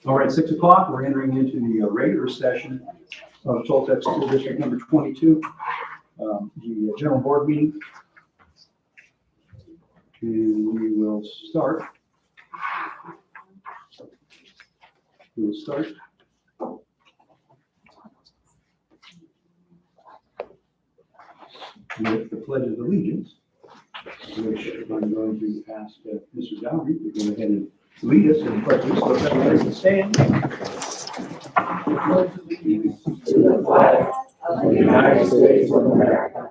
All right, 6 o'clock, we're entering into the regular session of Toltec School District number 22, the general board meeting. And we will start. We'll start with the Pledge of Allegiance, which I'm going to ask Mr. Dowry to go ahead and lead us in the pledge. So everybody can stand. To the flag of the United States of America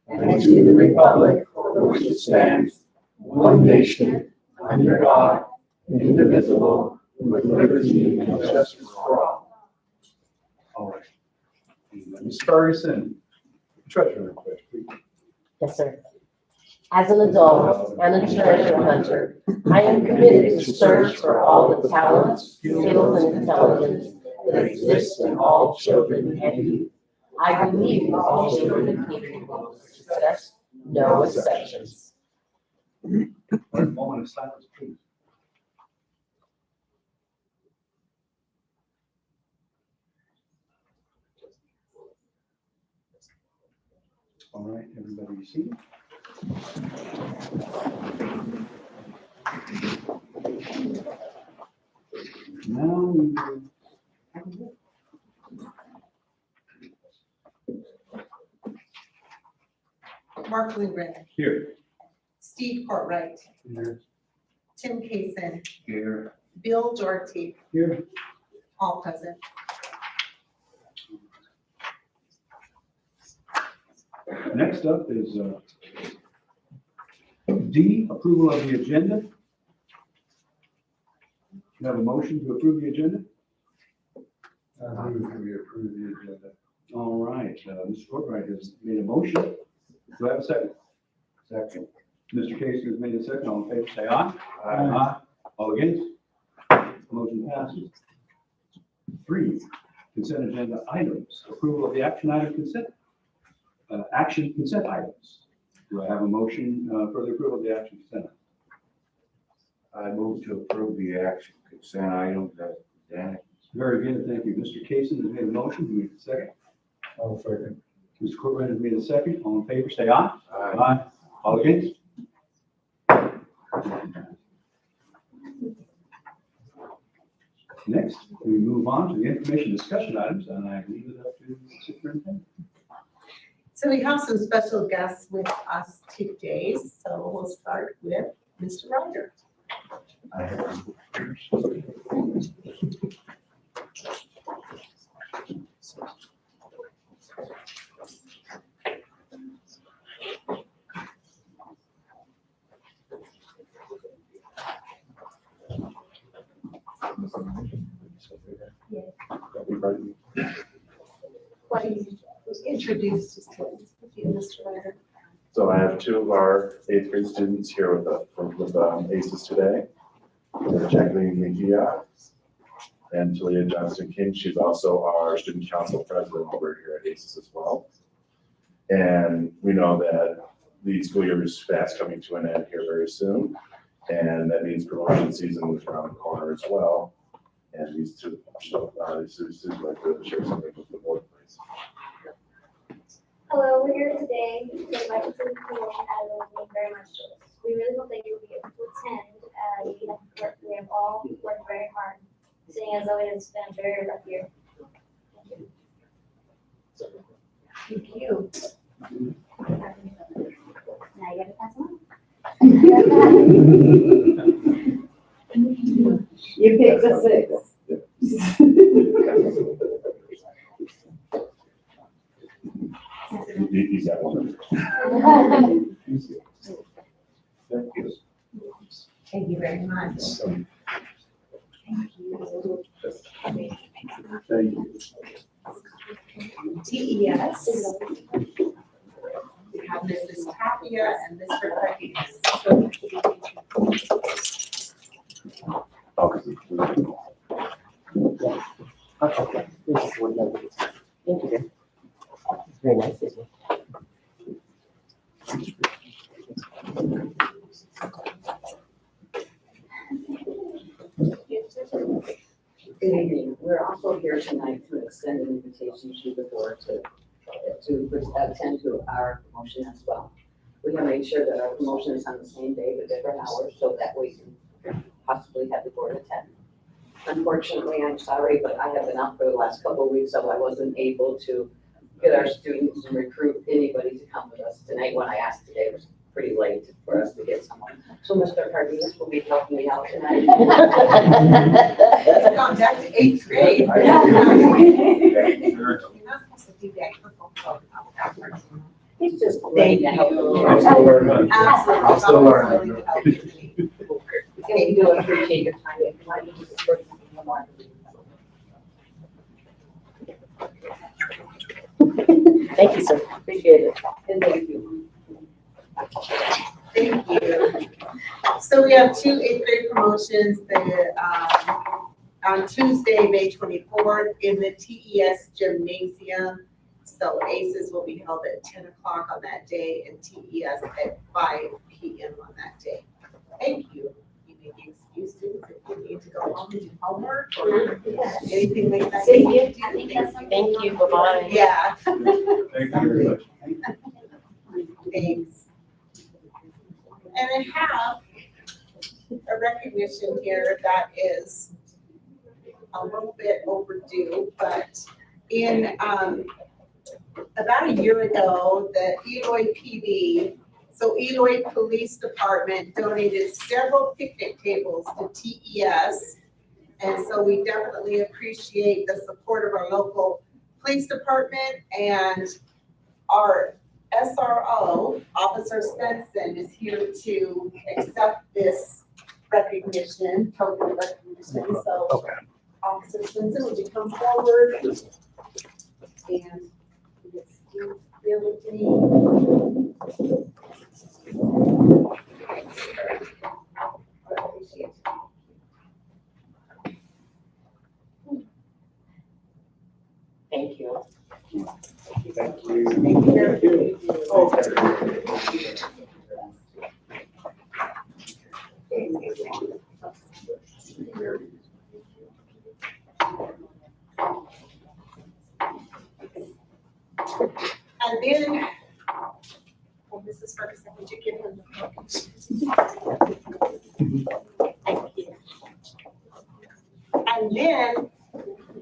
and to the republic for which it stands, one nation, under God, indivisible, with liberty and justice for all. All right. Ms. Ferguson, treasurer, please. Yes, sir. As an adult and a treasure hunter, I am committed to search for all the talents, skills, and intelligence that exist in all children and youth. I believe all children are capable of success, no exceptions. A moment of silence, please. All right, everybody see? Now we will. Mark Lindgren, Here. Steve Courtwright, Here. Tim Kaysen, Here. Bill Doherty, Here. all present. Next up is D, approval of the agenda. You have a motion to approve the agenda? I move that we approve the agenda. All right, Mr. Courtwright has made a motion. Do I have a second? Second. Mr. Casey has made a second. All in favor, say aye. Aye. All against? Motion passes. 3, consent agenda items. Approval of the action item consent. Action consent items. Do I have a motion for the approval of the action consent? I move to approve the action consent items as presented. Very good, thank you. Mr. Casey has made a motion. Do we have a second? I'll second. Mr. Courtwright has made a second. All in favor, say aye. Aye. All against? Next, we move on to the information discussion items, and I leave it up to the superintendent. So we have some special guests with us today, so we'll start with Mr. Ryder. Why don't you introduce yourself, Mr. Ryder? So I have 2 of our 8th grade students here with ACES today. Jacqueline Mejia and Talia Johnston King. She's also our student council president over here at ACES as well. And we know that the school year is fast coming to an end here very soon. And that means promotion season is around the corner as well. And these two students like to share something with the board, please. Hello, we're here today to invite you to the promotion as it was very much to us. We really hope that you'll be able to attend. We have all worked very hard, seeing as though it has been a very rough year. Thank you. Now you gotta pass them You picked the 6. He's got one. on. Thank you. Thank you very much. Thank you. TES. We have Mrs. Tapia and Mr. Rodriguez. Okay. Okay. This is one number. Thank you. Very nice, isn't it? Good evening. We're also here tonight to extend an invitation to the board to attend to our promotion as well. We have made sure that our promotion is on the same day but different hours, so that we can possibly have the board attend. Unfortunately, I'm sorry, but I have been out for the last couple of weeks, so I wasn't able to get our students and recruit anybody to come with us tonight. When I asked today, it was pretty late for us to get someone. So Mr. Cardenas will be helping me out tonight. It's gone back to 8th grade. I- You're not supposed to do that. He's just Thank ready to help. you. I'm still learning. Absolutely. I'm still learning. And we do appreciate your time. If you might use this for one. Thank you, sir. Appreciate it. And thank you. Thank you. So we have two 8th grade promotions on Tuesday, May 24th in the TES Gymnasium. So ACES will be held at 10 o'clock on that day and TES at 5 p.m. on that day. Thank you. You may be excused students if you need to go home and do homework or anything like that. Thank you. I think that's something. Thank you. Bye-bye. Yeah. Thank you very much. Thanks. And I have a recognition here that is a little bit overdue, but in, about a year ago, the Eloy PD, so Eloy Police Department donated several picnic tables to TES. And so we definitely appreciate the support of our local police department, and our SRO, Officer Stenson, is here to accept this recognition, token recognition. So, Officer Stenson, would you come forward? And just feel with me. I appreciate it. Thank you. Thank you. Thank you very much. And then, well, Mrs. Ferguson, would you give him the book? Thank you. And then,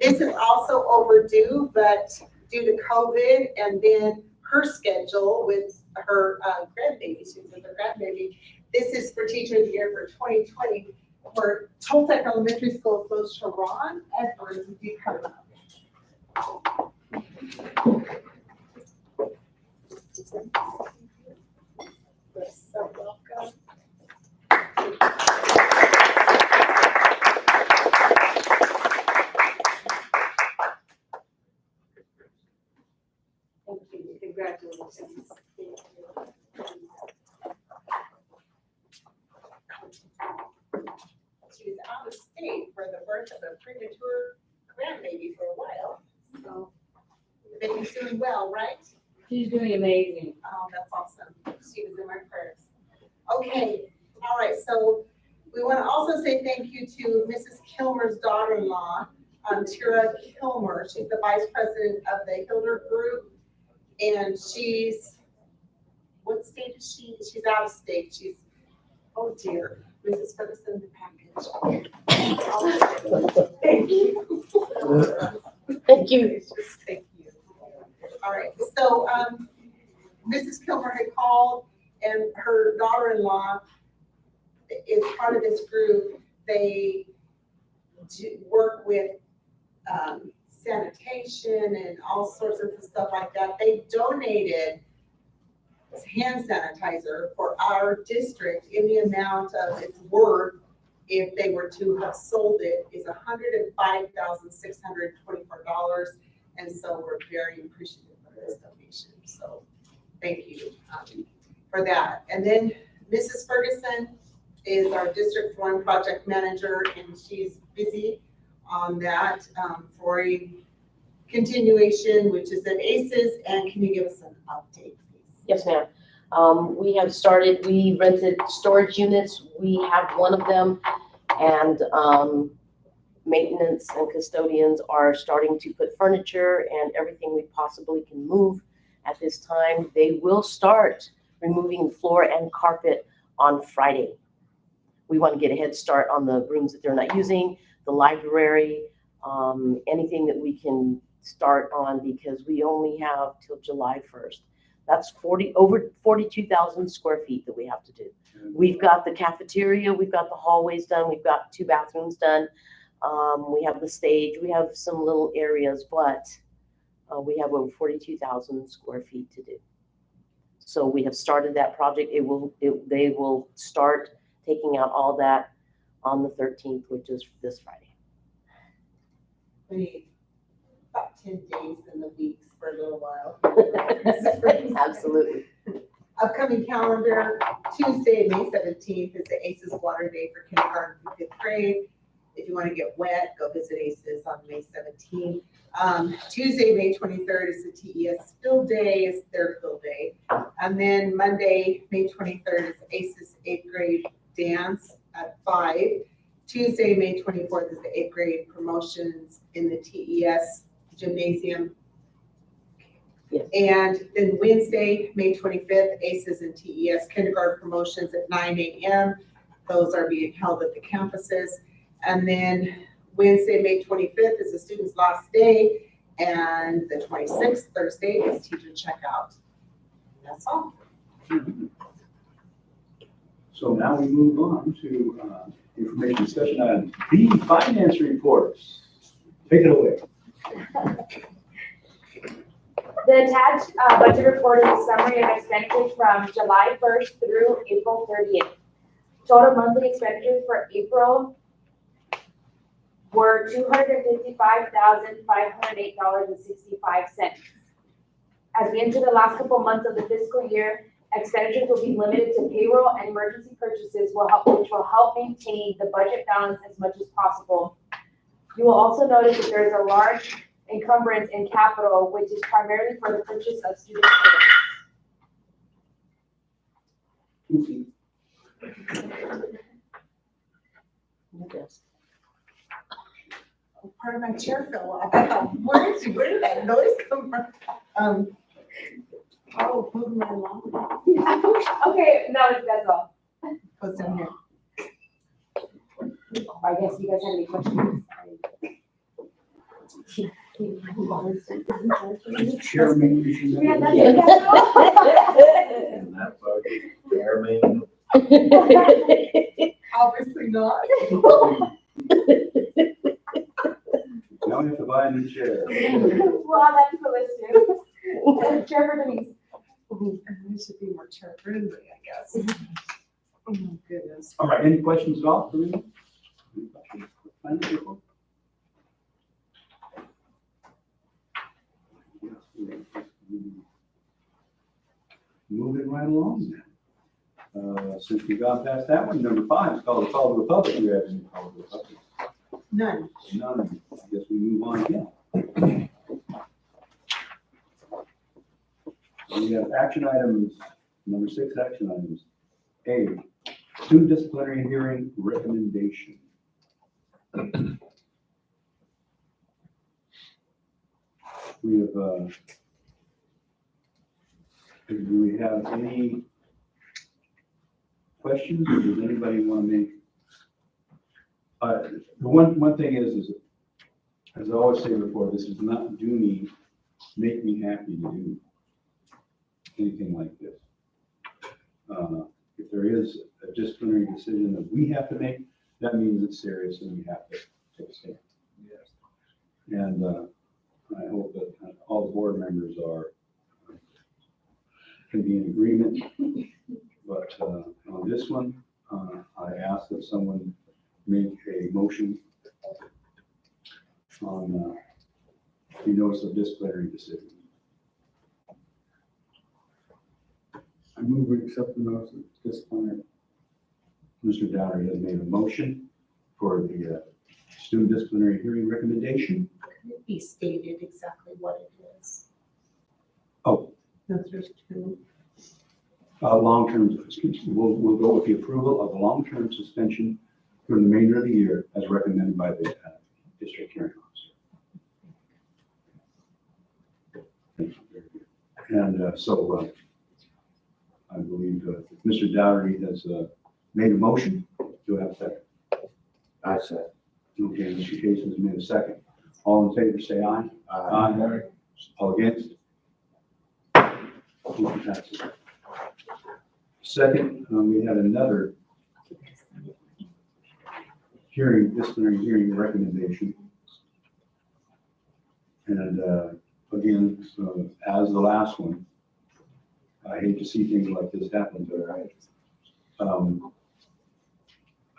this is also overdue, but due to COVID and then her schedule with her grandbaby, she's with her grandbaby, this is for Teacher of the Year for 2020 for Toltec Elementary School. So Sharon Edwards, would you come up? You're so welcome. Thank you. Congratulations. She was out of state for the birth of a premature grandbaby for a while. So the baby's doing well, right? She's doing amazing. Oh, that's awesome. She was in my prayers. Okay, all right, so we want to also say thank you to Mrs. Kilmer's daughter-in-law, Tira Kilmer. She's the vice president of the Hilder Group, and she's, what state is she? She's out of state. She's, oh dear, Mrs. Ferguson, the package. Thank you. Thank you. Thank you. All right, so Mrs. Kilmer had called, and her daughter-in-law is part of this group. They do work with sanitation and all sorts of stuff like that. They donated hand sanitizer for our district in the amount of its worth, if they were to have sold it, is $105,624. And so we're very appreciative of this donation. So thank you for that. And then Mrs. Ferguson is our District 1 project manager, and she's busy on that for a continuation, which is at ACES. And can you give us an update, please? Yes, ma'am. We have started, we rented storage units. We have one of them, and maintenance and custodians are starting to put furniture and everything we possibly can move at this time. They will start removing floor and carpet on Friday. We want to get a head start on the rooms that they're not using, the library, anything that we can start on, because we only have till July 1st. That's over 42,000 square feet that we have to do. We've got the cafeteria, we've got the hallways done, we've got 2 bathrooms done. We have the stage, we have some little areas, but we have over 42,000 square feet to do. So we have started that project. They will start taking out all that on the 13th, which is this Friday. We need about 10 days in the weeks for a little while. Absolutely. Upcoming calendar, Tuesday, May 17th is the ACES Water Day for kindergarten through 5th grade. If you want to get wet, go visit ACES on May 17th. Tuesday, May 23rd is the TES Field Day, is their field day. And then Monday, May 23rd is ACES 8th grade dance at 5. Tuesday, May 24th is the 8th grade promotions in the TES gymnasium. Yes. And then Wednesday, May 25th, ACES and TES kindergarten promotions at 9 a.m. Those are being held at the campuses. And then Wednesday, May 25th is the students' last day. And the 26th, Thursday, is teacher checkout. That's all. So now we move on to information discussion on the finance reports. Take it away. The attached budget report is a summary of expenditures from July 1st through April 30th. Total monthly expenditures for April were $255,508.65. As we enter the last couple months of the fiscal year, expenditures will be limited to payroll and emergency purchases, which will help maintain the budget balance as much as possible. You will also notice that there is a large encumbrance in capital, which is primarily for the purchase of student clothing. Yes. Part of my chair fell off. I thought, where did that noise come from? Moving right along. Okay, no, that's all. Goes down here. I guess you guys have any questions? Chairman. Yeah, that's it. That's all. And that budget, Chairman. Obviously not. Now we have to buy a new chair. We'll have that to the list too. Chair for Denise. We should be more chair friendly, I guess. Oh my goodness. All right, any questions at all? For me? Finance report? Moving right along then. Since we got past that one, number 5 is called the Call to the Public. Do we have any call to the public? None. None. I guess we move on again. We have action items, number 6 action items. A, student disciplinary hearing recommendation. We have, do we have any questions, or does anybody want to make? The one thing is, as I always say before, this is not make me happy to do anything like this. If there is a disciplinary decision that we have to make, that means it's serious and we have to take a stand. Yes. And I hope that all the board members can be in agreement. But on this one, I ask that someone make a motion on the notice of disciplinary decision. I move we accept the notice of disciplinary. Mr. Dowry has made a motion for the student disciplinary hearing recommendation. Could it be stated exactly what it is? Oh, No, there's 2. long-term, we'll go with the approval of the long-term suspension for the remainder of the year as recommended by the district hearing officer. Thank you. Very good. And so I believe Mr. Dougherty has made a motion. Do I have a second? I said. Okay, Mr. Case has made a second. All in favor, say aye. Aye. All against? Motion passes. Second, we had another disciplinary hearing recommendation. And again, as the last one, I hate to see things like this happen, but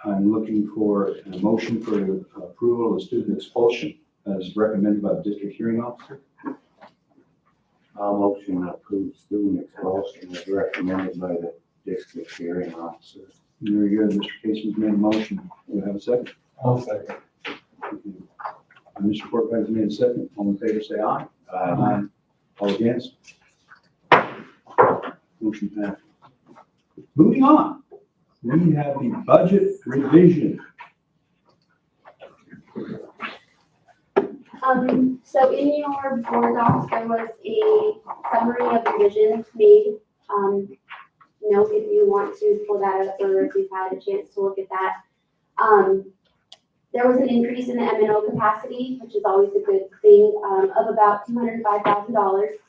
I'm looking for a motion for approval of student expulsion as recommended by the district hearing officer. I'll motion to approve student expulsion as recommended by the district hearing officer. Very good. Mr. Casey's made a motion. Do I have a second? I'll second. Mr. Portman has made a second. All in favor, say aye. Aye. All against? Motion passed. Moving on, we have the budget revision. So in your board docs, there was a summary of revisions made. Note if you want to pull that up or if you've had a chance to look at that. There was an increase in the M&O capacity, which is always a good thing, of about $205,000.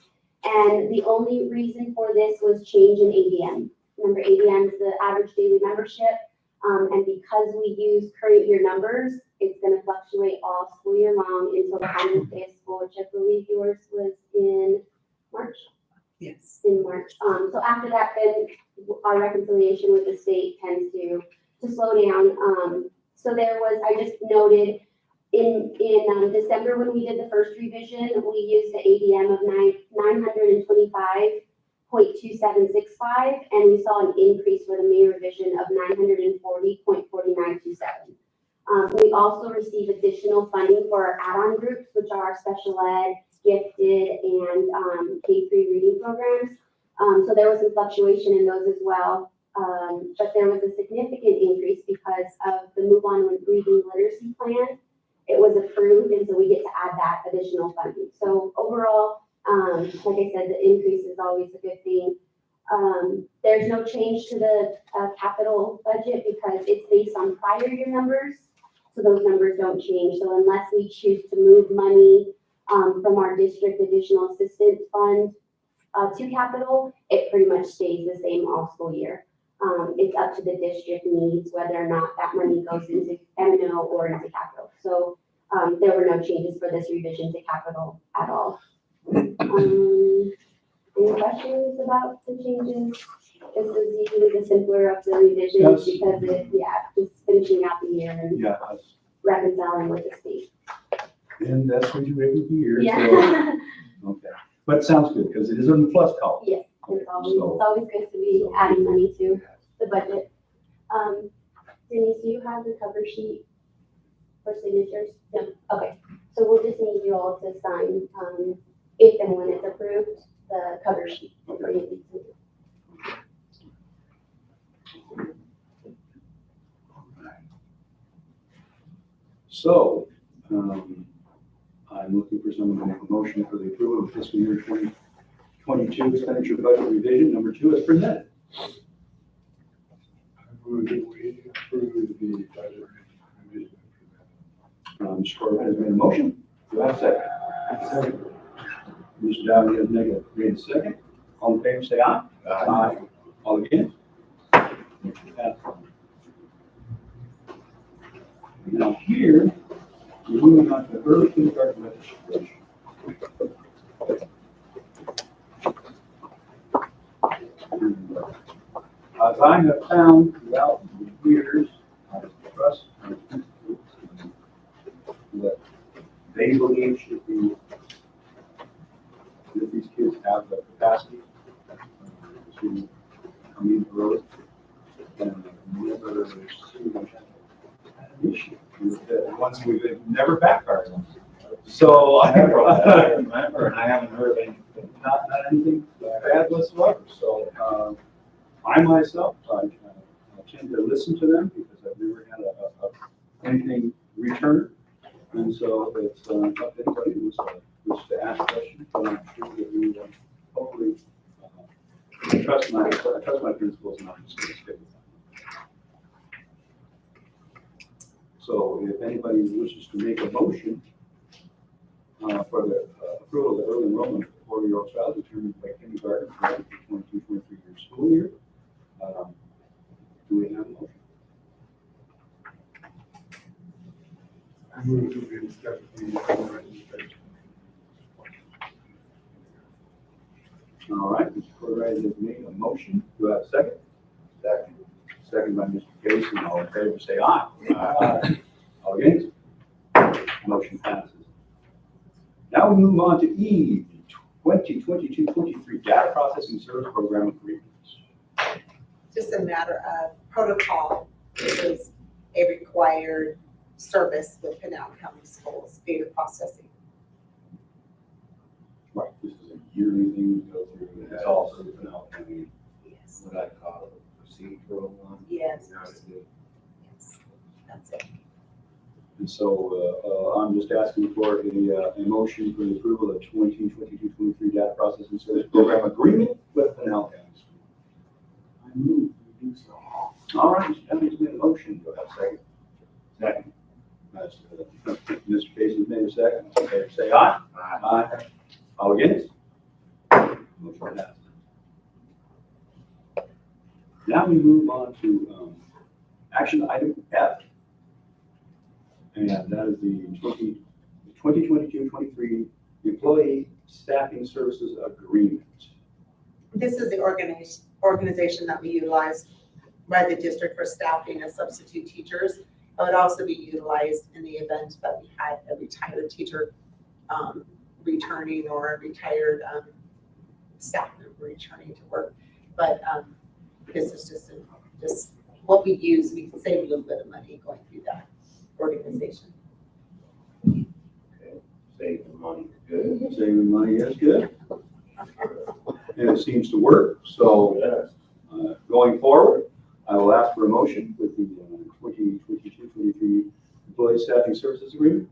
And the only reason for this was change in ADM. Remember, ADM is the average daily membership. And because we use current year numbers, it's going to fluctuate all school year long until the 100th day of school, which I believe yours was in March. Yes. In March. So after that, then our reconciliation with the state tends to slow down. So there was, I just noted in December when we did the first revision, we used the ADM of 925.2765, and we saw an increase for the May revision of 940.4927. We also received additional funding for our add-on groups, which are special ed, gifted, and K-3 reading programs. So there was some fluctuation in those as well. But there was a significant increase because of the Move On with Reading Literacy Plan. It was approved, and so we get to add that additional funding. So overall, like I said, the increase is always a good thing. There's no change to the capital budget because it's based on prior year numbers. So those numbers don't change. So unless we choose to move money from our district additional assistance fund to capital, it pretty much stays the same all school year. It's up to the district needs whether or not that money goes into M&O or into capital. So there were no changes for this revision to capital at all. Any questions about the changes? This is usually the simpler of the revisions because just finishing out the year and reconciling with the state. And that's what you do every year. Yeah. So, okay. But it sounds good because it is in the plus column. Yes, it's always good to be adding money to the budget. Denise, do you have the cover sheet for signatures? No. Okay. So we'll just need you all to sign, if and when it's approved, the cover sheet for you. So, I'm looking for someone to make a motion for the approval of fiscal year 2022 expenditure budget revision number 2 as presented. We approve the budget revision. Mr. Corbett has made a motion. Do I have a second? Second. Mr. Dowdy has made a second. All in favor, say aye. Aye. All against? Motion passed. Now here, we're moving on to early kindergarten registration. As I have found throughout the years, I trust that they believe should be, that these kids have the capacity to come in early and never see an issue with the ones we've never backfired on. So I remember, and I haven't heard anything, not anything bad whatsoever. So I myself, I tend to listen to them because I've never had anything returned. And so it's up to anybody who wishes to ask questions, but I'm sure that we hopefully trust my principles and I'm just going to stick with them. So if anybody wishes to make a motion for the approval of the early enrollment of the 4-year-old child determined by kindergarten for the 22-23 year school year, do we have a motion? I move to be discussed in the registration. All right, Mr. Corrigan has made a motion. Do I have a second? Second. Second by Mr. Casey. All in favor, say aye. Aye. All against? Motion passes. Now we move on to E, 2022-23 Data Processing Service Program Agreements. Just a matter of protocol. This is a required service with Pinal County Schools, data processing. Right, this is a yearly thing we go through. And it's also the Pinal County, Yes. what I call a procedural one. Yes. Yes. That's it. And so I'm just asking for a motion for the approval of 2022-23 Data Processing Service Program Agreement with Pinal County. I move we do so. All right, Mr. Cummings made a motion. Do I have a second? Second. Mr. Casey made a second. All in favor, say aye. Aye. All against? Motion passes. Now we move on to action item F. And that is the 2022-23 Employee Staffing Services Agreement. This is the organization that we utilize by the district for staffing as substitute teachers. It would also be utilized in the event that we had a retired teacher returning or a retired staff member returning to work. But this is just what we use. We can save a little bit of money going through that organization. Saving money is good. Saving money is good. And it seems to work. So going forward, I will ask for a motion with the 2022-23 Employee Staffing Services Agreement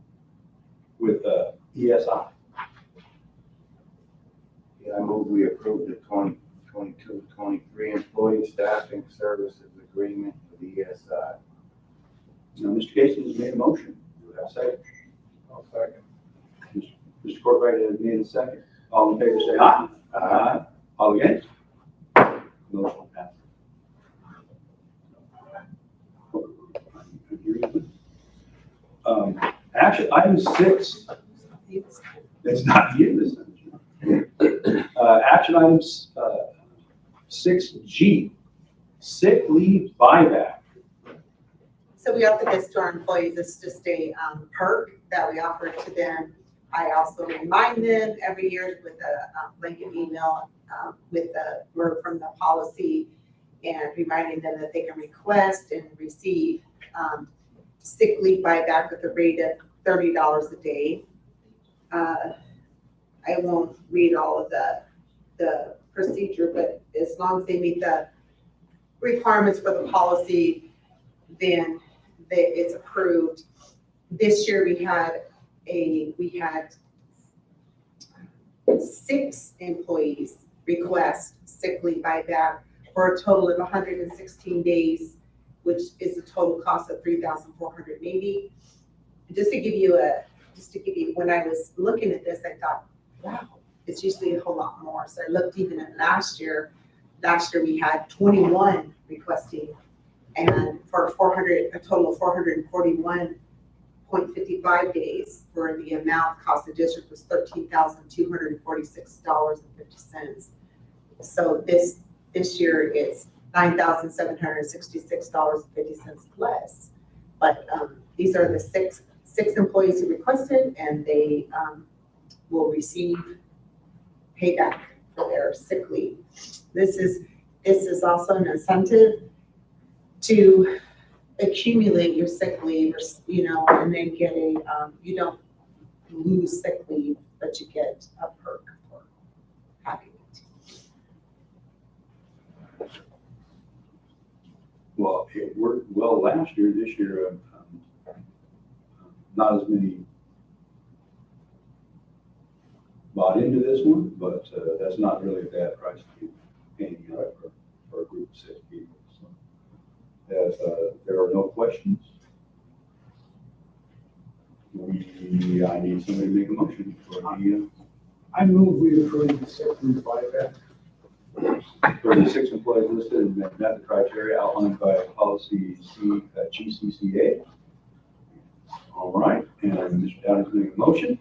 with ESI. Yeah, I move we approve the 2022-23 Employee Staffing Services Agreement with ESI. Now, Mr. Casey has made a motion. Do I have a second? I'll second. Mr. Corrigan has made a second. All in favor, say aye. Aye. All against? Motion passes. Action item 6. It's not you this time. Action items 6G, sick leave buyback. So we offer this to our employees. It's just a perk that we offer to them. I also remind them every year with a blanket email with the word from the policy and reminding them that they can request and receive sick leave buyback with a rate of $30 a day. I won't read all of the procedure, but as long as they meet the requirements for the policy, then it's approved. This year we had 6 employees request sick leave buyback for a total of 116 days, which is a total cost of $3,480. Just to give you, when I was looking at this, I thought, wow, it's usually a whole lot more. So I looked even at last year. Last year we had 21 requesting, and for a total of 441.55 days, for the amount cost the district was $13,246.50. So this year it's $9,766.50 less. But these are the six employees who requested, and they will receive payback for their sick leave. This is also an incentive to accumulate your sick leave, and then get you don't lose sick leave, but you get a perk for having it. Well, it worked well last year. This year, not as many bought into this one, but that's not really a bad price to be paying for a group of 6 people. So, if there are no questions, I need somebody to make a motion for the I move we approve the 6 group buyback. for the 6 employees listed and met the criteria outlined by policy GCCA. All right, and Mr. Downey's making a motion.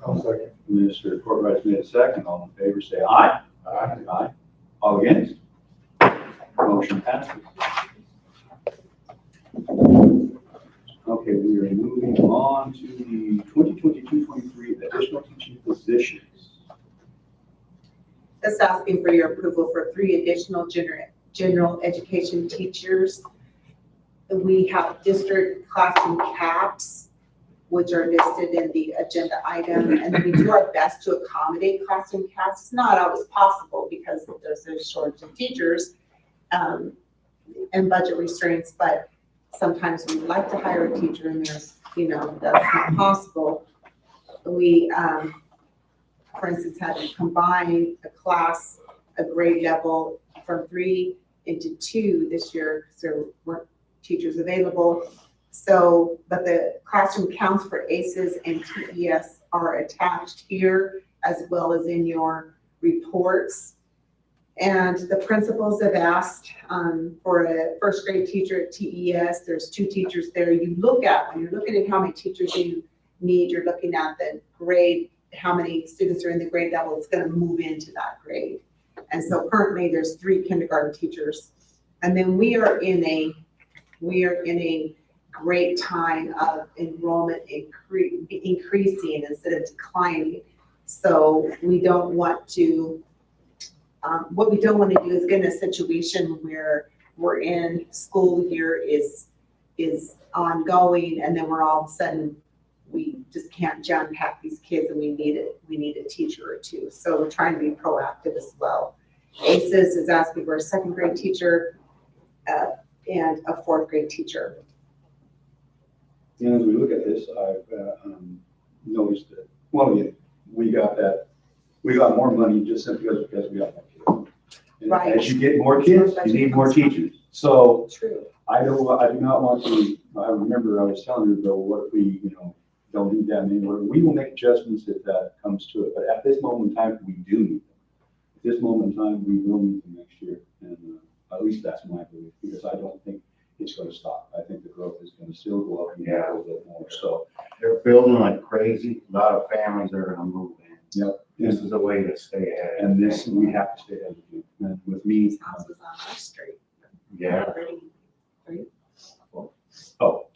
I'll second. Mr. Courtwright's made a second. All in favor, say aye. Aye. Aye. All against? Motion passes. Okay, we are moving on to the 2022-23 additional teaching positions. Just asking for your approval for 3 additional general education teachers. We have district classroom caps, which are listed in the agenda item, and we do our best to accommodate classroom caps. It's not always possible because there's a shortage of teachers and budget restraints, but sometimes we'd like to hire a teacher and there's, that's not possible. We, for instance, had to combine a grade level from 3 into 2 this year because there weren't teachers available. So, but the classroom counts for ACEs and TES are attached here as well as in your reports. And the principals have asked for a 1st grade teacher at TES. There's 2 teachers there. When you're looking at how many teachers you need, you're looking at the grade, how many students are in the grade level, it's going to move into that grade. And so currently there's 3 kindergarten teachers. And then we are in a great time of enrollment increasing instead of declining. So we don't want to, what we don't want to do is get in a situation where we're in school year is ongoing and then we're all of a sudden, we just can't jam pack these kids and we need a teacher or 2. So we're trying to be proactive as well. ACES is asking for a 2nd grade teacher and a 4th grade teacher. And as we look at this, I've noticed that, we got more money just simply because we got more kids. And Right. as you get more kids, you need more teachers. So True. I do not want to, I remember I was telling her though, what if we, don't need that many, we will make adjustments if that comes to it. But at this moment in time, we do need them. At this moment in time, we will need them next year. And at least that's my belief, because I don't think it's going to stop. I think the growth is going to still go up and down a little bit more. So, They're building like crazy. A lot of families are gonna move in. yep. This is a way to stay ahead. And this, we have to stay ahead of you. And with me, These houses on our street. Yeah. Already. oh,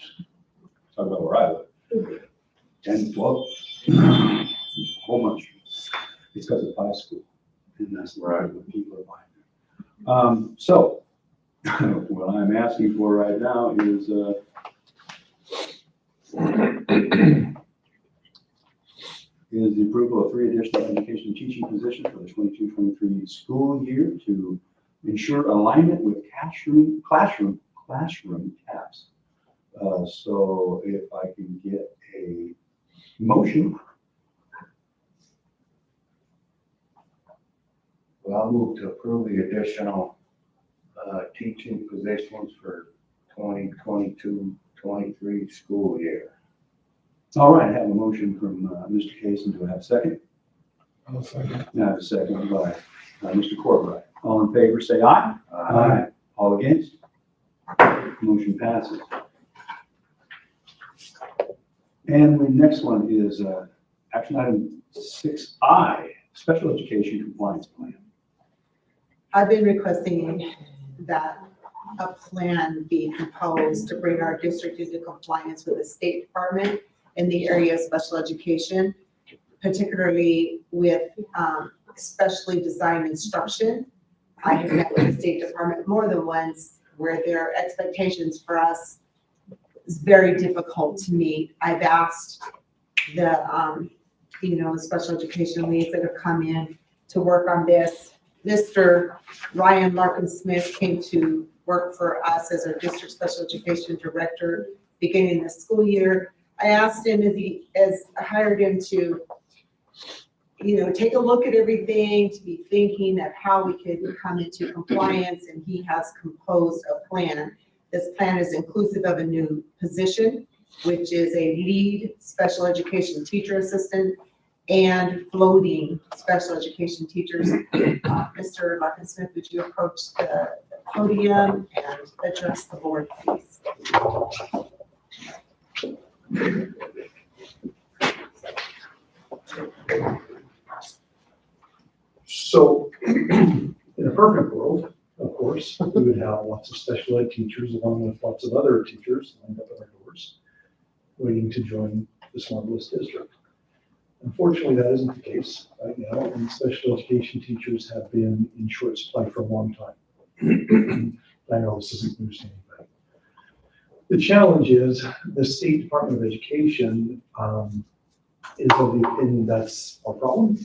talk about where I live. And well, whole much. It's because of high school. And that's Right. what people are buying there. So, what I'm asking for right now is, is the approval of 3 additional education and teaching positions for the 22-23 school year to ensure alignment with classroom caps. So if I can get a motion. Well, I'll move to approve the additional teaching positions for 2022-23 school year. All right, I have a motion from Mr. Kaysen. Do I have a second? I'll second. I have a second by Mr. Courtwright. All in favor, say aye. Aye. All against? Motion passes. And the next one is action item 6I, special education compliance plan. I've been requesting that a plan be proposed to bring our district into compliance with the State Department in the area of special education, particularly with specially designed instruction. I have met with the State Department more than once where their expectations for us is very difficult to meet. I've asked the, special education leads that have come in to work on this. Mr. Ryan Larkin Smith came to work for us as our district special education director beginning the school year. I asked him as I hired him to, take a look at everything, to be thinking of how we could come into compliance, and he has composed a plan. This plan is inclusive of a new position, which is a lead special education teacher assistant and floating special education teachers. Mr. Larkin-Smith, would you approach the podium and address the board, please? So, in a perfect world, of course, we would have lots of special ed teachers along with lots of other teachers lined up at our doors, waiting to join this marvelous district. Unfortunately, that isn't the case right now, and special education teachers have been in short supply for a long time. I know this isn't news to anybody. The challenge is the State Department of Education is of the opinion that's our problem.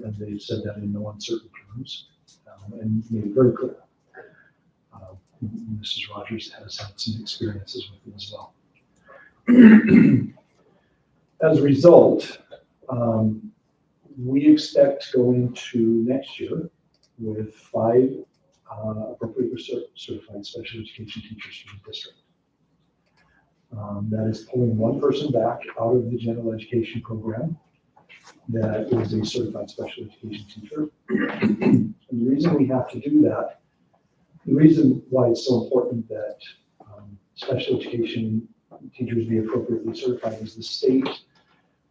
And they've said that in no uncertain terms, and made it very clear. Mrs. Rogers has had some experiences with them as well. As a result, we expect to go into next year with 5 appropriately certified special education teachers for the district. That is pulling one person back out of the general education program that is a certified special education teacher. And the reason we have to do that, the reason why it's so important that special education teachers be appropriately certified is the state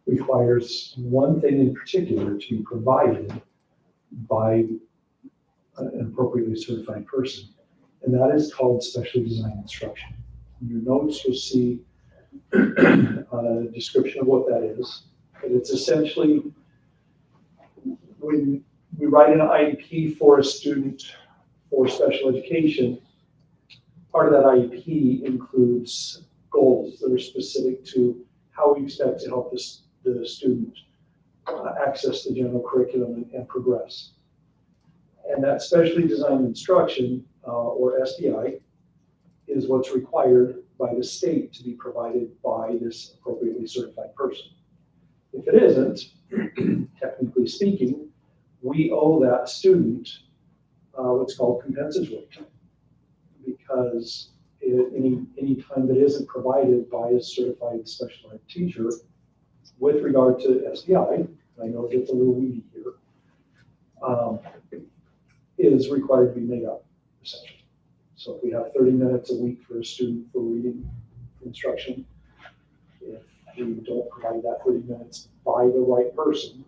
requires one thing in particular to be provided by an appropriately certified person, and that is called specially designed instruction. In your notes, you'll see a description of what that is. But it's essentially when we write an IEP for a student for special education, part of that IEP includes goals that are specific to how we expect to help the student access the general curriculum and progress. And that specially designed instruction, or SDI, is what's required by the state to be provided by this appropriately certified person. If it isn't, technically speaking, we owe that student what's called compensatory time, because any time that isn't provided by a certified special ed teacher with regard to SDI, I know it gets a little weedy here, is required to be made up, essentially. So if we have 30 minutes a week for a student for reading instruction, if we don't provide that 30 minutes by the right person,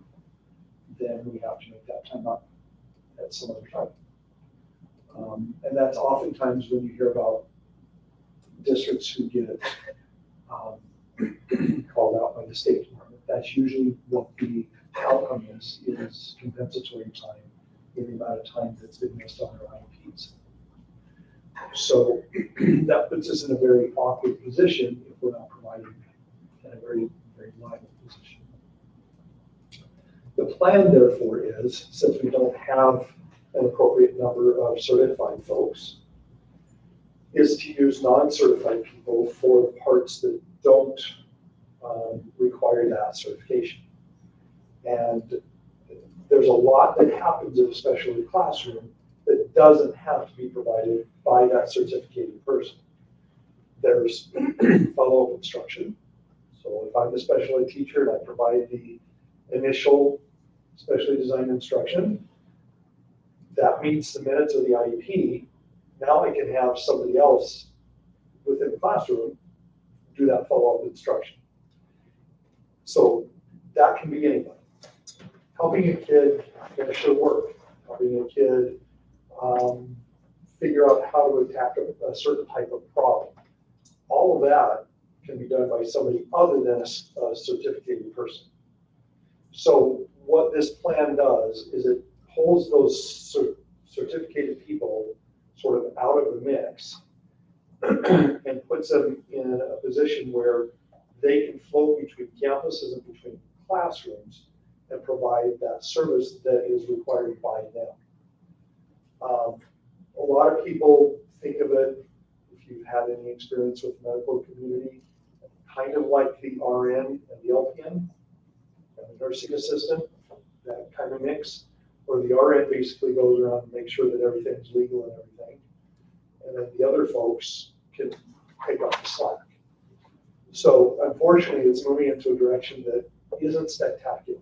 then we have to make that time up at some other time. And that's oftentimes when you hear about districts who get called out by the State Department. That's usually what the outcome is compensatory time in the amount of time that's been missed on our IEPs. So that puts us in a very awkward position if we're not providing in a very, very liable position. The plan, therefore, is, since we don't have an appropriate number of certified folks, is to use non-certified people for the parts that don't require that certification. And there's a lot that happens in a special ed classroom that doesn't have to be provided by that certificated person. There's follow-up instruction. So if I'm the special ed teacher and I provide the initial specially designed instruction, that meets the minutes of the IEP. Now I can have somebody else within the classroom do that follow-up instruction. So that can be anybody. Helping a kid finish their work, helping a kid figure out how to attack a certain type of problem. All of that can be done by somebody other than a certificated person. So what this plan does is it pulls those certificated people sort of out of the mix and puts them in a position where they can float between campuses and between classrooms and provide that service that is required by them. A lot of people think of it, if you've had any experience with the medical community, kind of like the RN and the LPN and the nursing assistant. that kind of mix, where the RN basically goes around and makes sure that everything's legal and everything. And then the other folks can pick up the slack. So unfortunately, it's moving into a direction that isn't spectacular.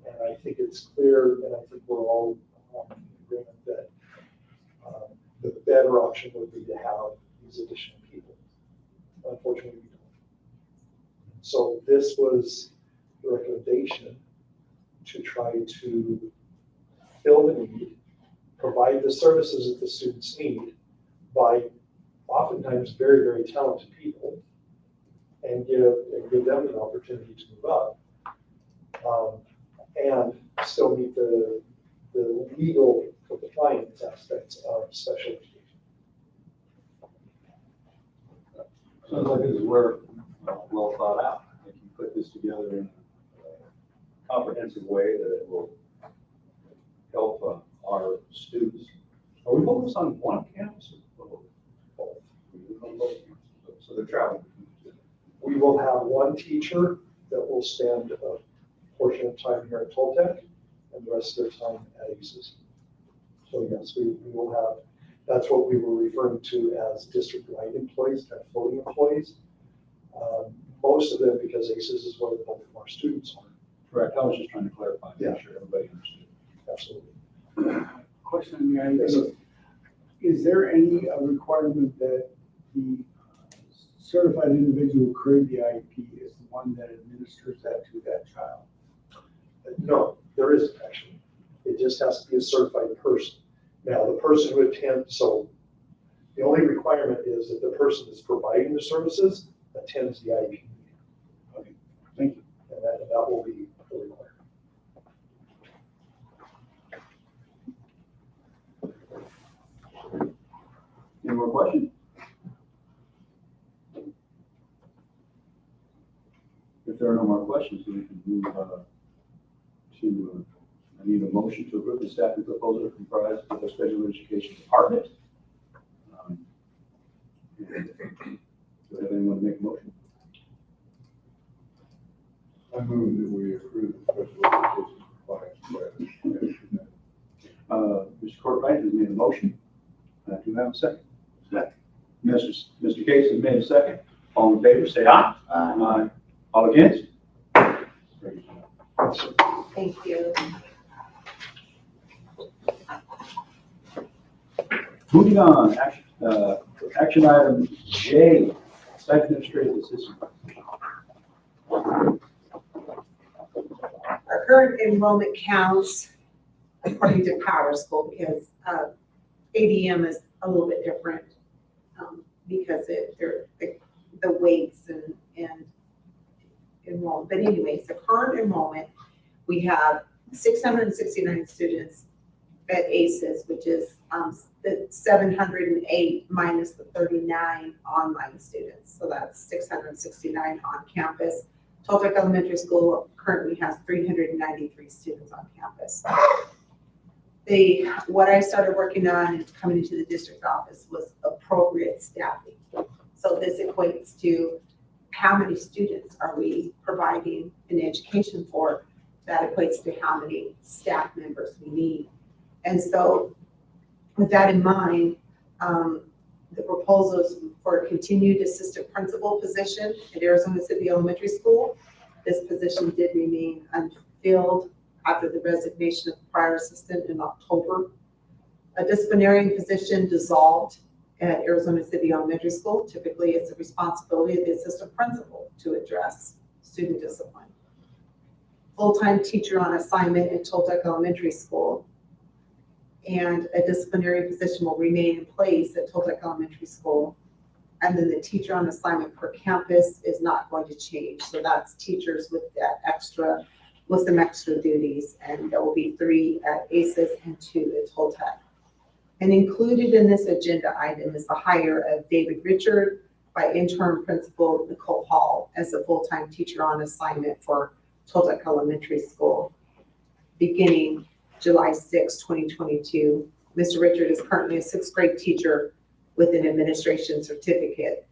And I think it's clear, and I think we're all in agreement that the better option would be to have these additional people. Unfortunately, we don't. So this was the recommendation to try to fill the need, provide the services that the students need by oftentimes very, very talented people, and give them an opportunity to move up, and still meet the legal compliance aspects of special education. Sounds like this is well thought out. I think you put this together in a comprehensive way that it will help our students. Are we focused on one campus or both? So they're traveling. We will have one teacher that will spend a portion of time here at Toltec and the rest of their time at ACES. So yes, we will have, that's what we were referring to as district-wide employees, kind of floating employees. Most of them, because ACES is where both of our students are. Correct. I was just trying to clarify, Yeah. make sure everybody understood. Absolutely. Question, Mary, is there any requirement that the certified individual create the IEP is the one that administers that to that child? No, there isn't actually. It just has to be a certified person. Now, the person who attends, so the only requirement is that the person that's providing the services attends the IEP. Okay, thank you. And that will be the requirement. Any more questions? If there are no more questions, then we can move to, I need a motion to approve the staffing proposal comprised of the special education department. Do we have anyone to make a motion? I move that we approve the special education compliance plan. Mr. Courtwright has made a motion. Do you have a second? Second. Mr. Case has made a second. All in favor, say aye. Aye. All against? Thank you. Moving on, action item J, site administrative assistant. Our current enrollment counts according to Power School, because ADM is a little bit different, because the weights and enrollment. But anyways, the current enrollment, we have 669 students at ACES, which is the 708 minus the 39 online students. So that's 669 on campus. Toltec Elementary School currently has 393 students on campus. What I started working on and coming into the district office was appropriate staffing. So this equates to how many students are we providing an education for? That equates to how many staff members we need. And so with that in mind, the proposals for a continued assistant principal position at Arizona City Elementary School. This position did remain unfilled after the resignation of the prior assistant in October. A disciplinary position dissolved at Arizona City Elementary School. Typically, it's the responsibility of the assistant principal to address student discipline. Full-time teacher on assignment at Toltec Elementary School, and a disciplinary position will remain in place at Toltec Elementary School. And then the teacher on assignment per campus is not going to change. So that's teachers with some extra duties, and there will be 3 at ACES and 2 at Toltec. And included in this agenda item is the hire of David Richard by interim principal Nicole Hall as a full-time teacher on assignment for Toltec Elementary School, beginning July 6, 2022. Mr. Richard is currently a 6th grade teacher with an administration certificate,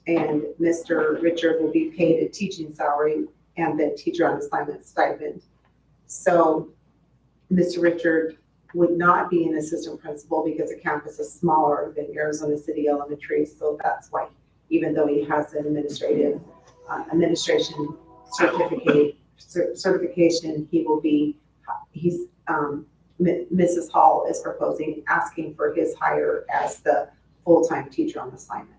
and Mr. Richard will be paid a teaching salary and the teacher on assignment stipend. So Mr. Richard would not be an assistant principal because the campus is smaller than Arizona City Elementary. So that's why, even though he has an administration certification, he will be, Mrs. Hall is asking for his hire as the full-time teacher on assignment.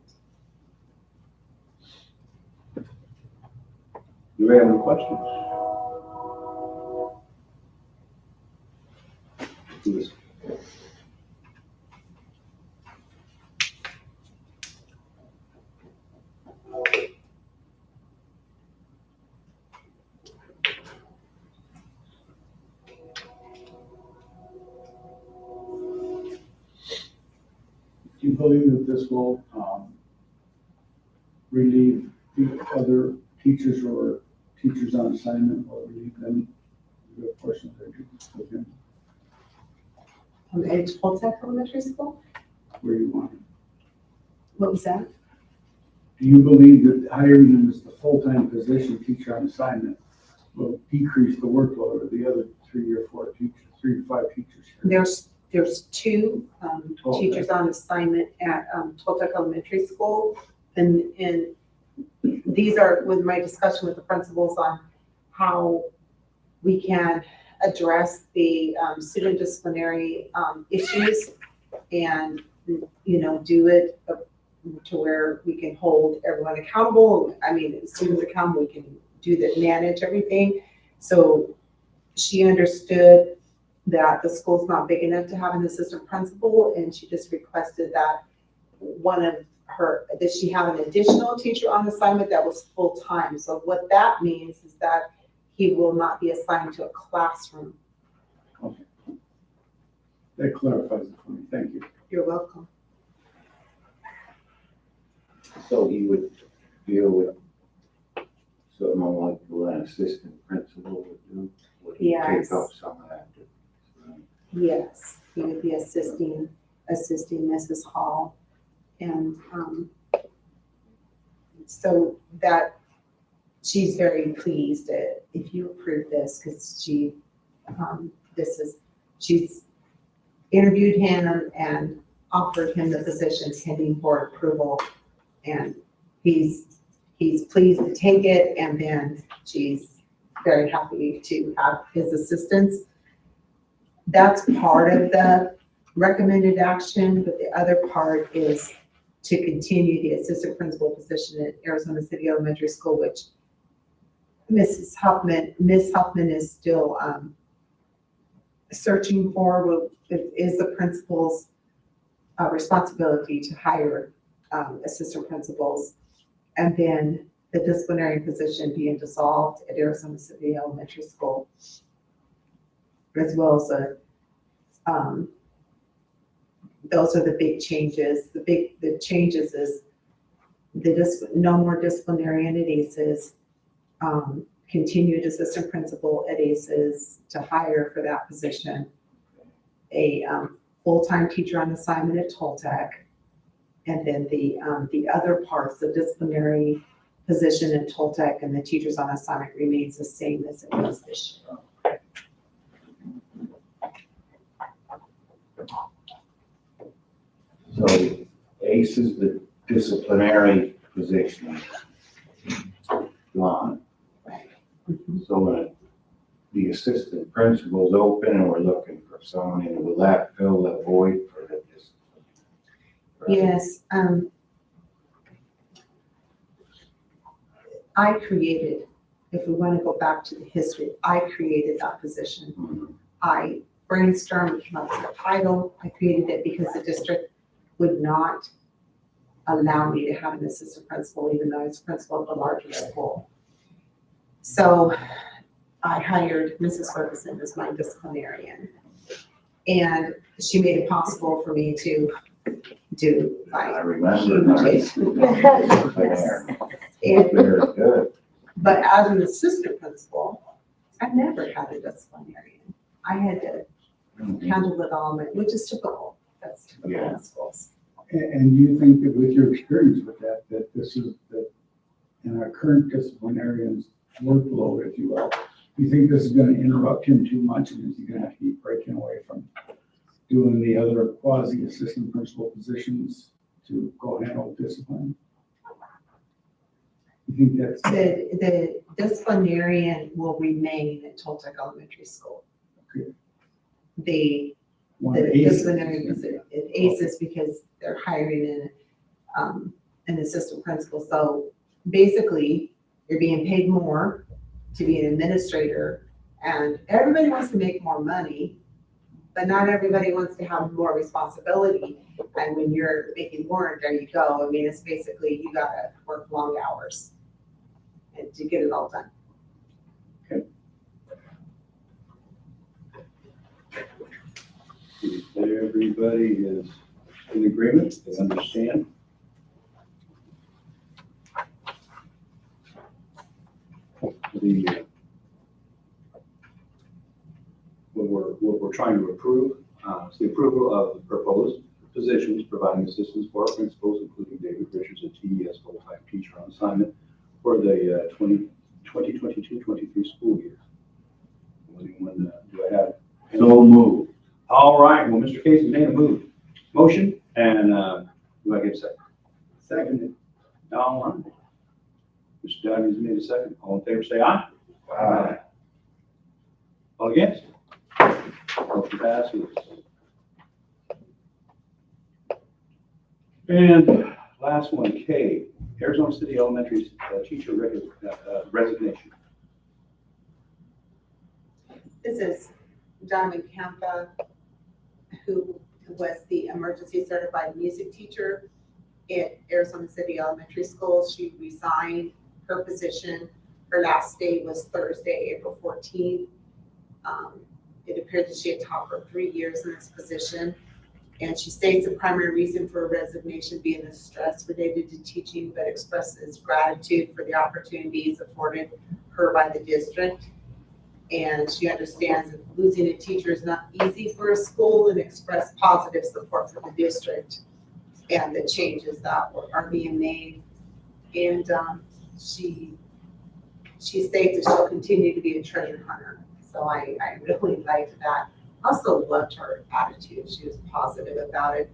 Do we have any questions? Please. Do you believe that this will relieve the other teachers or teachers on assignment, or relieve them of a portion of their duties with him At Toltec Elementary School? where you want him? What was that? Do you believe that hiring him as the full-time position teacher on assignment will decrease the workload of the other 3 or 4 teachers, 3 to 5 teachers here? There's 2 teachers on assignment at Toltec Elementary School. And these are with my discussion with the principals on how we can address the student disciplinary issues and, do it to where we can hold everyone accountable. I mean, students accountable, we can do that, manage everything. So she understood that the school's not big enough to have an assistant principal, and she just requested that that she have an additional teacher on assignment that was full-time. So what that means is that he will not be assigned to a classroom. Okay. That clarifies it for me. Thank you. You're welcome. So he would deal with something like what an assistant principal would do? Would he Yes. take up some of that? Yes, he would be assisting Mrs. Hall. And so that she's very pleased if you approve this, because she's interviewed him and offered him the position pending board approval. And he's pleased to take it, and then she's very happy to have his assistance. That's part of the recommended action, but the other part is to continue the assistant principal position at Arizona City Elementary School, which Miss Huffman is still searching for. It is the principal's responsibility to hire assistant principals, and then the disciplinary position being dissolved at Arizona City Elementary School, as well as those are the big changes. The changes is no more disciplinarian at ACES, continued assistant principal at ACES to hire for that position, a full-time teacher on assignment at Toltec, and then the other parts, the disciplinary position at Toltec and the teachers on assignment remains the same as it was this year. So ACE is the disciplinary position. Gone. So when the assistant principal's open and we're looking for someone, and will that fill the void for the discipline? Yes, I created, if we want to go back to the history, I created that position. Mhm. I brainstormed, came up with the title. I created it because the district would not allow me to have an assistant principal, even though I was principal of a larger school. So I hired Mrs. Ferguson as my disciplinarian. And she made it possible for me to do I my remember. communication. And Very good. but as an assistant principal, I've never had a disciplinarian. I had to handle development, which is typical. That's typical Yeah. in schools. And you think that with your experience with that this is that in our current disciplinarian's workload, if you will, Do you think this is gonna interrupt him too much, and is he gonna have to keep breaking away from doing the other quasi assistant principal positions to go handle discipline? You think that's? The disciplinarian will remain at Toltec Elementary School. Okay. The one of The the aces? disciplinary is ACES because they're hiring an assistant principal. So basically, you're being paid more to be an administrator, and everybody wants to make more money, but not everybody wants to have more responsibility. And when you're making more, there you go. I mean, it's basically, you gotta work long hours and to get it all done. Everybody is in agreement, they understand. What we're trying to approve, is the approval of the proposed positions providing assistance for our principals, including David Richards, a TES full-time teacher on assignment for the 2022-23 school year. Anyone, do I have? So moved. All right, well, Mr. Casey made a motion, and do I get a second? Seconded. All right. Mr. Downing has made a second. All in favor, say aye. Aye. All against? Motion passes. And last one, K, Arizona City Elementary teacher resignation. This is Diamond Campa, who was the emergency certified music teacher at Arizona City Elementary School. She resigned her position. Her last day was Thursday, April 14th. It appeared that she had taught for 3 years in this position. And she states the primary reason for her resignation being the stress related to teaching, but expresses gratitude for the opportunities afforded her by the district. And she understands that losing a teacher is not easy for a school, and expressed positive support for the district and the changes that are being made. And she states that she'll continue to be a treasure hunter. So I really liked that. Also loved her attitude. She was positive about it.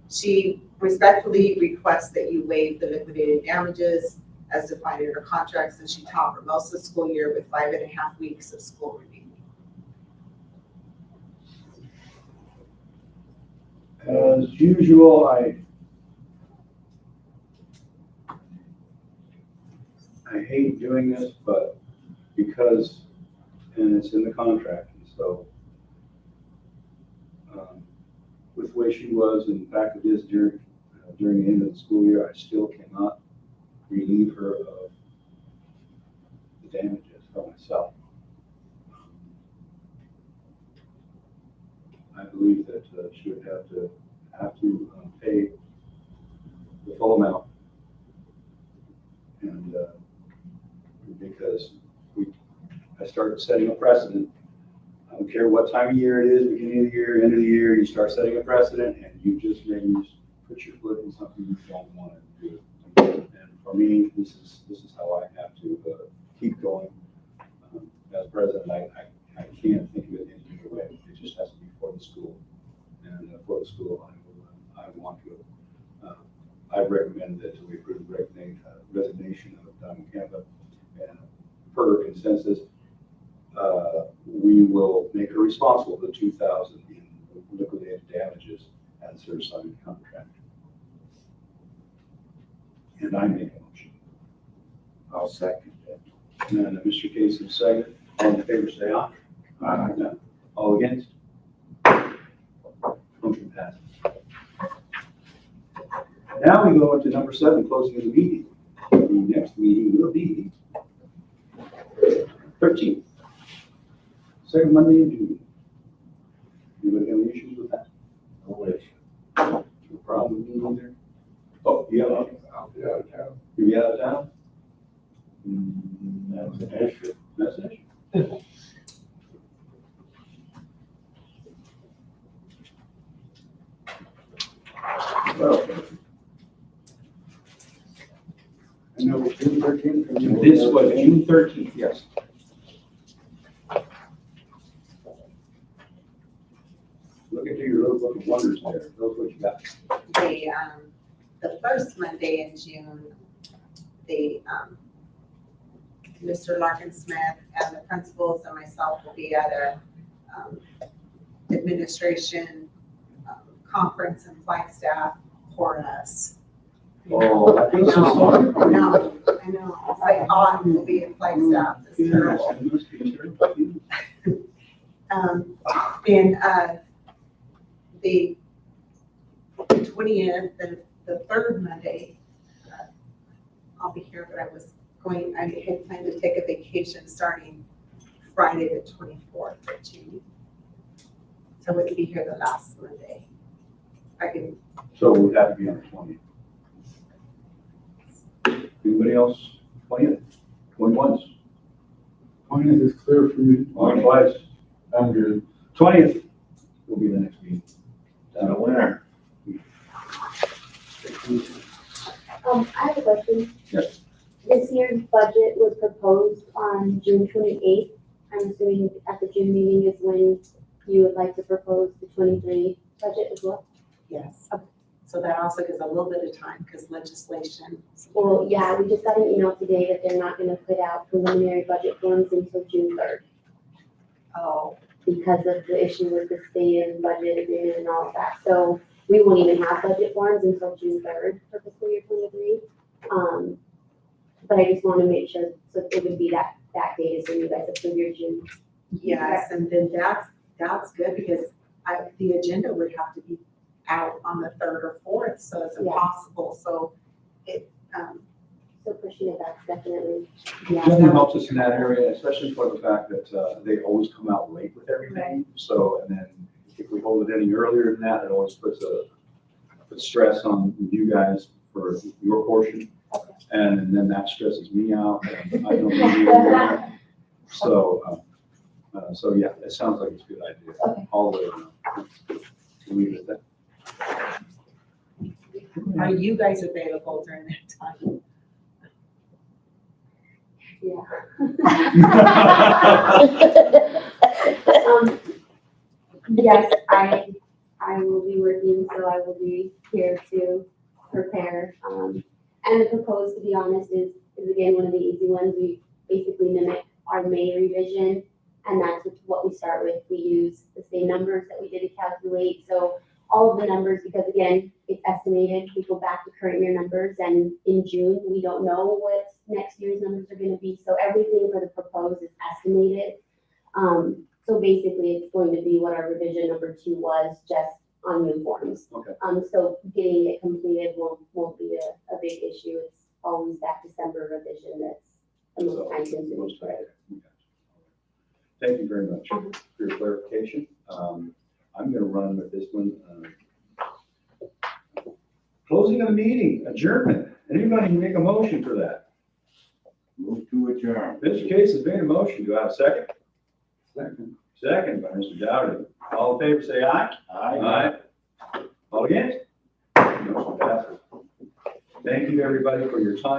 She respectfully requests that you waive the liquidated damages as defined in her contract, since she taught for most of the school year with 5.5 weeks of school remaining. As usual, I hate doing this, but because, and it's in the contract, and so with the way she was, and the fact it is during the end of the school year, I still cannot relieve her of the damages for myself. I believe that she would have to pay the full amount, and because I started setting a precedent. I don't care what time of year it is, beginning of the year, end of the year, you start setting a precedent, and you just maybe put your foot in something you don't want to do. And for me, this is how I have to keep going. As president, I can't think of it any other way. It just has to be for the school, and for the school, I want to. I recommend that we approve the resignation of Diamond Campa, and per consensus, we will make her responsible for the $2,000 in liquidated damages as her signed contract. And I make a motion. I'll second it. And Mr. Casey second. All in favor, say aye. Aye. No. All against? Motion passes. Now we go into number 7, closing of the meeting. The next meeting will be 13th. Second Monday in June. Anybody have any issues with that? No issue. No problem with me either? Oh, yeah, okay. I'll be out of town. You be out of town? That's an issue. That's an issue. Well, I know June 13th. this was June 13th, yes. book of wonders there. Tell us what you got. The first Monday in June, Mr. Larkin Smith and the principals and myself will be at a administration conference in Flagstaff for us. Oh, I feel so sorry I for you. know. It's like, oh, we'll be in Flagstaff. It's terrible. It must be terrible. The 20th, the third Monday, I'll be here, but I had planned to take a vacation starting Friday, the 24th of June. So I wouldn't be here the last Monday. So it would have to be on the 20th. Anybody else? 20th? Going once? 20th is clear for me. Going twice? I'm good. 20th will be the next meeting. Not a winner. I have a question. Yes. This year's budget was proposed on June 28th. I'm assuming at the June meeting is when you would like to propose the 23 budget as well? Yes. So that also gives a little bit of time because legislation. Well, yeah, we just got an email today that they're not gonna put out preliminary budget forms until June 3rd Oh, because of the issue with the state and budget agreement and all of that. So we won't even have budget forms until June 3rd for fiscal year 23. But I just want to make sure, so it would be that date is when you guys approve your June. yes, and then that's good because the agenda would have to be out on the 3rd or 4th, so it's Yeah. impossible. So So pushing it back definitely. Definitely helps us in that area, especially for the fact that they always come out late with everything. So, and then if we hold it any earlier than that, it always puts stress on you guys for your portion. Okay. And then that stresses me out. And I don't know. So yeah, it sounds like it's a good idea. Okay. All the way around. We'll leave it at that. are you guys available during that time? Yeah. Yes, I will be working, so I will be here to prepare. And the proposed, to be honest, is again, one of the easy ones. We basically mimic our May revision, and that's what we start with. We use the same numbers that we did to calculate. So all of the numbers, because again, it's estimated, we go back to current year numbers, and in June, we don't know what next year's numbers are gonna be. So everything for the proposed is estimated. So basically, it's going to be what our revision number 2 was, just on new forms. Okay. So getting it completed won't be a big issue. It's always that December revision that's the most time consuming. Thank you very much for your clarification. I'm gonna run with this one. Closing of the meeting, adjournment. Anybody make a motion for that? Move to adjourn. Mr. Case has made a motion. Do I have a second? Second by Mr. Dowdy. All in favor, say aye. Aye. All against? Motion passes. Thank you, everybody, for your time.